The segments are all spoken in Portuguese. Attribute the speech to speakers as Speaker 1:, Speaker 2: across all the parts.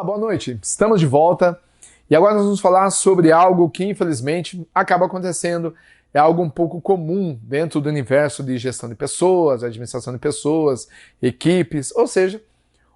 Speaker 1: Olá, boa noite. Estamos de volta e agora nós vamos falar sobre algo que infelizmente acaba acontecendo. É algo um pouco comum dentro do universo de gestão de pessoas, administração de pessoas, equipes, ou seja,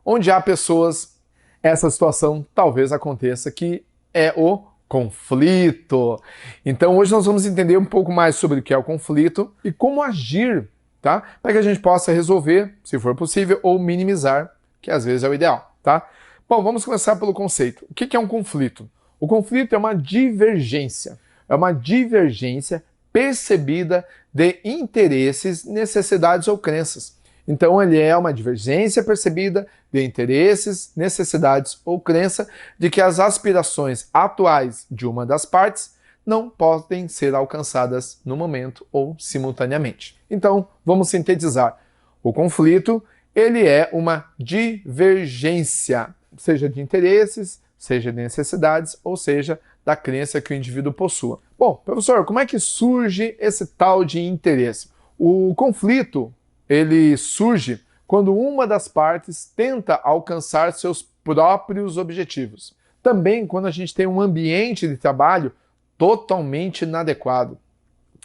Speaker 1: onde há pessoas, essa situação talvez aconteça, que é o conflito. Então hoje nós vamos entender um pouco mais sobre o que é o conflito e como agir, tá? Para que a gente possa resolver, se for possível, ou minimizar, que às vezes é o ideal, tá? Bom, vamos começar pelo conceito. O que é um conflito? O conflito é uma divergência. É uma divergência percebida de interesses, necessidades ou crenças. Então, ele é uma divergência percebida de interesses, necessidades ou crença de que as aspirações atuais de uma das partes não podem ser alcançadas no momento ou simultaneamente. Então, vamos sintetizar. O conflito, ele é uma divergência, seja de interesses, seja de necessidades, ou seja, da crença que o indivíduo possua. Bom, professor, como é que surge esse tal de interesse? O conflito, ele surge quando uma das partes tenta alcançar seus próprios objetivos. Também quando a gente tem um ambiente de trabalho totalmente inadequado.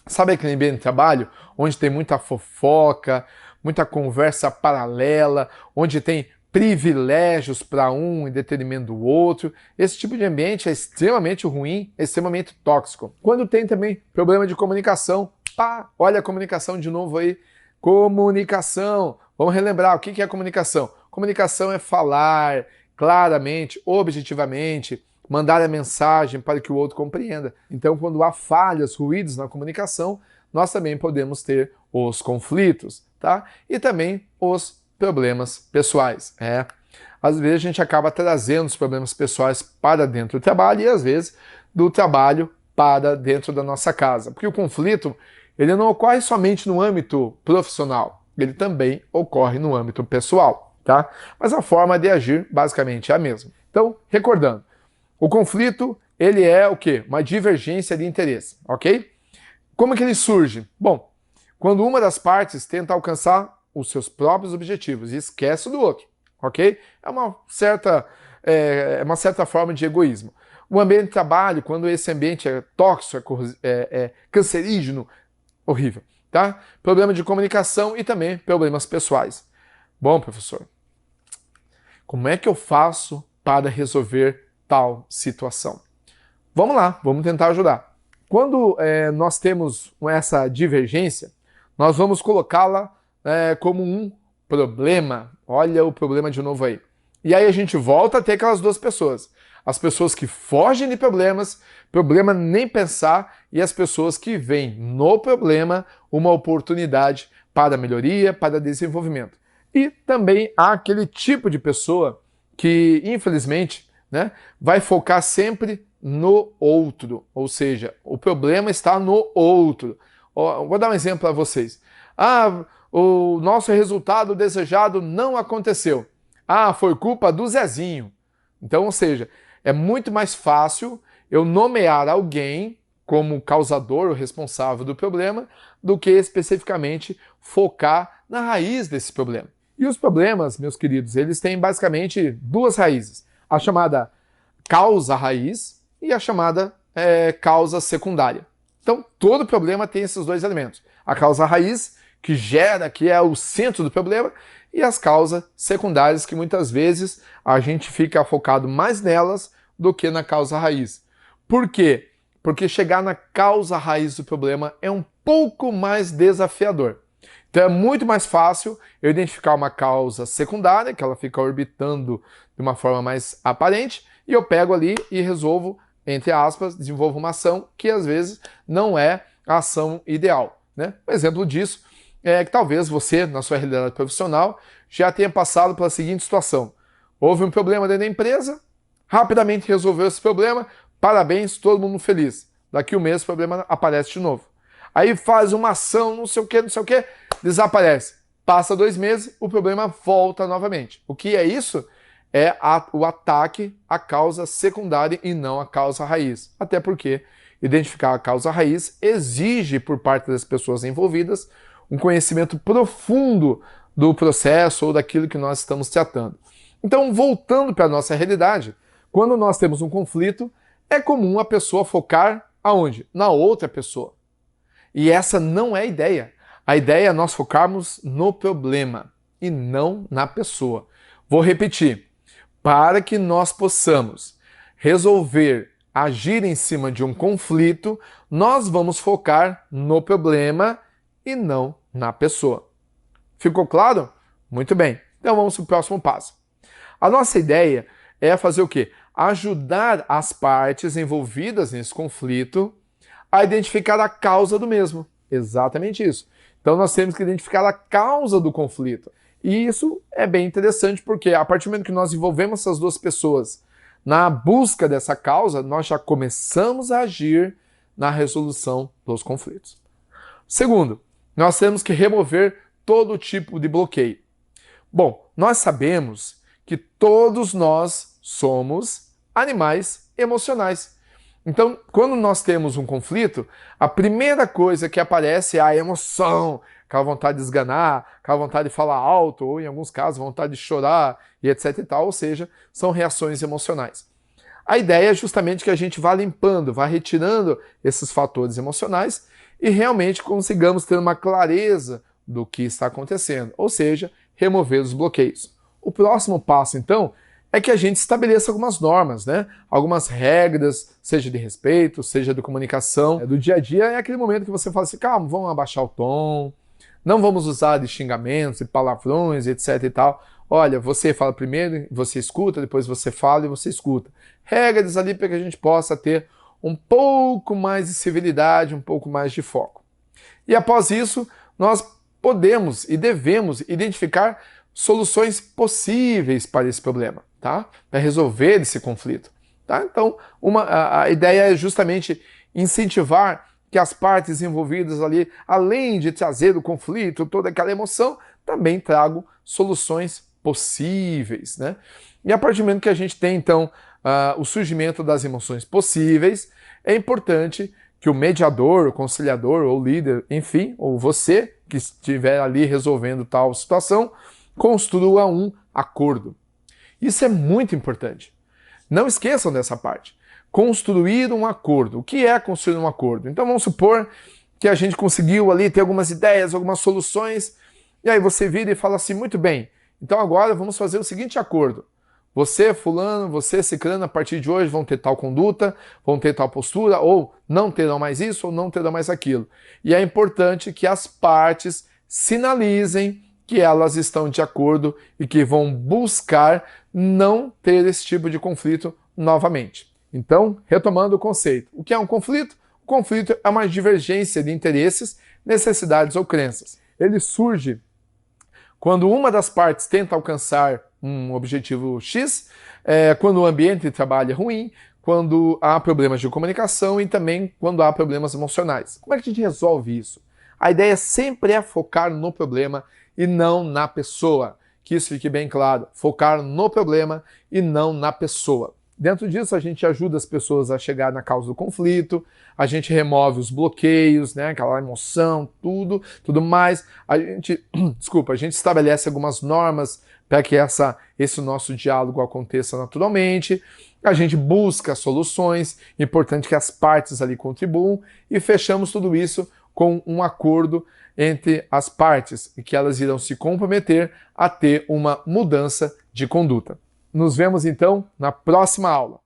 Speaker 1: Sabe aquele ambiente de trabalho onde tem muita fofoca, muita conversa paralela, onde tem privilégios para um em detrimento do outro? Esse tipo de ambiente é extremamente ruim, é extremamente tóxico. Quando tem também problema de comunicação, pá, olha a comunicação de novo aí. Comunicação. Vamos relembrar o que é comunicação. Comunicação é falar claramente, objetivamente, mandar a mensagem para que o outro compreenda. Então, quando há falhas, ruídos na comunicação, nós também podemos ter os conflitos, tá? E também os problemas pessoais. Às vezes a gente acaba trazendo os problemas pessoais para dentro do trabalho e às vezes do trabalho para dentro da nossa casa. Porque o conflito, ele não ocorre somente no âmbito profissional, ele também ocorre no âmbito pessoal, tá? Mas a forma de agir basicamente é a mesma. Então, recordando, o conflito, ele é o quê? Uma divergência de interesse, ok? Como que ele surge? Bom, quando uma das partes tenta alcançar os seus próprios objetivos e esquece do outro, ok? É uma certa forma de egoísmo. O ambiente de trabalho, quando esse ambiente é tóxico, é cancerígeno, horrível, tá? Problema de comunicação e também problemas pessoais. Bom, professor, como é que eu faço para resolver tal situação? Vamos lá, vamos tentar ajudar. Quando nós temos essa divergência, nós vamos colocá-la como um problema. Olha o problema de novo aí. E aí a gente volta a ter aquelas duas pessoas. As pessoas que fogem de problemas, problema nem pensar, e as pessoas que veem no problema uma oportunidade para melhoria, para desenvolvimento. E também há aquele tipo de pessoa que, infelizmente, vai focar sempre no outro. Ou seja, o problema está no outro. Vou dar um exemplo para vocês. O nosso resultado desejado não aconteceu. Foi culpa do Zezinho. Então, ou seja, é muito mais fácil eu nomear alguém como causador ou responsável do problema do que especificamente focar na raiz desse problema. E os problemas, meus queridos, eles têm basicamente duas raízes. A chamada causa raiz e a chamada causa secundária. Então, todo problema tem esses dois elementos. A causa raiz, que gera, que é o centro do problema, e as causas secundárias, que muitas vezes a gente fica focado mais nelas do que na causa raiz. Por quê? Porque chegar na causa raiz do problema é um pouco mais desafiador. Então é muito mais fácil eu identificar uma causa secundária, que ela fica orbitando de uma forma mais aparente, e eu pego ali e resolvo, entre aspas, desenvolvo uma ação que às vezes não é a ação ideal. Um exemplo disso é que talvez você, na sua realidade profissional, já tenha passado pela seguinte situação. Houve um problema dentro da empresa, rapidamente resolveu esse problema, parabéns, todo mundo feliz. Daqui um mês o problema aparece de novo. Aí faz uma ação, não sei o que, desaparece. Passa 2 meses, o problema volta novamente. O que é isso? É o ataque à causa secundária e não à causa raiz. Até porque identificar a causa raiz exige por parte das pessoas envolvidas um conhecimento profundo do processo ou daquilo que nós estamos tratando. Então, voltando para a nossa realidade, quando nós temos um conflito, é comum a pessoa focar aonde? Na outra pessoa. E essa não é a ideia. A ideia é nós focarmos no problema e não na pessoa. Vou repetir. Para que nós possamos resolver, agir em cima de um conflito, nós vamos focar no problema e não na pessoa. Ficou claro? Muito bem. Então vamos para o próximo passo. A nossa ideia é fazer o quê? Ajudar as partes envolvidas nesse conflito a identificar a causa do mesmo. Exatamente isso. Então nós temos que identificar a causa do conflito. E isso é bem interessante porque a partir do momento que nós envolvemos essas duas pessoas na busca dessa causa, nós já começamos a agir na resolução dos conflitos. Segundo, nós temos que remover todo tipo de bloqueio. Bom, nós sabemos que todos nós somos animais emocionais. Então, quando nós temos um conflito, a primeira coisa que aparece é a emoção, aquela vontade de esganar, aquela vontade de falar alto, ou em alguns casos, vontade de chorar, e etc e tal, ou seja, são reações emocionais. A ideia é justamente que a gente vá limpando, vá retirando esses fatores emocionais e realmente consigamos ter uma clareza do que está acontecendo, ou seja, remover os bloqueios. O próximo passo, então, é que a gente estabeleça algumas normas, né? Algumas regras, seja de respeito, seja de comunicação. Do dia a dia é aquele momento que você fala assim, calma, vamos abaixar o tom, não vamos usar de xingamentos e palavrões, etc e tal. Olha, você fala primeiro, você escuta, depois você fala e você escuta. Regras ali para que a gente possa ter um pouco mais de civilidade, um pouco mais de foco. E após isso, nós podemos e devemos identificar soluções possíveis para esse problema, tá? Para resolver esse conflito, tá? Então, a ideia é justamente incentivar que as partes envolvidas ali, além de trazer o conflito, toda aquela emoção, também tragam soluções possíveis, né? E a partir do momento que a gente tem, então, o surgimento das emoções possíveis, é importante que o mediador, o conciliador, ou o líder, enfim, ou você que estiver ali resolvendo tal situação, construa um acordo. Isso é muito importante. Não esqueçam dessa parte. Construir um acordo. O que é construir um acordo? Então vamos supor que a gente conseguiu ali ter algumas ideias, algumas soluções, e aí você vira e fala assim, muito bem, então agora vamos fazer o seguinte acordo. Você, fulano, você, ciclano, a partir de hoje vão ter tal conduta, vão ter tal postura, ou não terão mais isso, ou não terão mais aquilo. E é importante que as partes sinalizem que elas estão de acordo e que vão buscar não ter esse tipo de conflito novamente. Então, retomando o conceito. O que é um conflito? O conflito é uma divergência de interesses, necessidades ou crenças. Ele surge quando uma das partes tenta alcançar um objetivo X, quando o ambiente de trabalho é ruim, quando há problemas de comunicação e também quando há problemas emocionais. Como é que a gente resolve isso? A ideia sempre é focar no problema e não na pessoa. Que isso fique bem claro. Focar no problema e não na pessoa. Dentro disso, a gente ajuda as pessoas a chegar na causa do conflito, a gente remove os bloqueios, né, aquela emoção, tudo mais. A gente estabelece algumas normas para que esse nosso diálogo aconteça naturalmente. A gente busca soluções, importante que as partes ali contribuam e fechamos tudo isso com um acordo entre as partes e que elas irão se comprometer a ter uma mudança de conduta. Nos vemos então na próxima aula.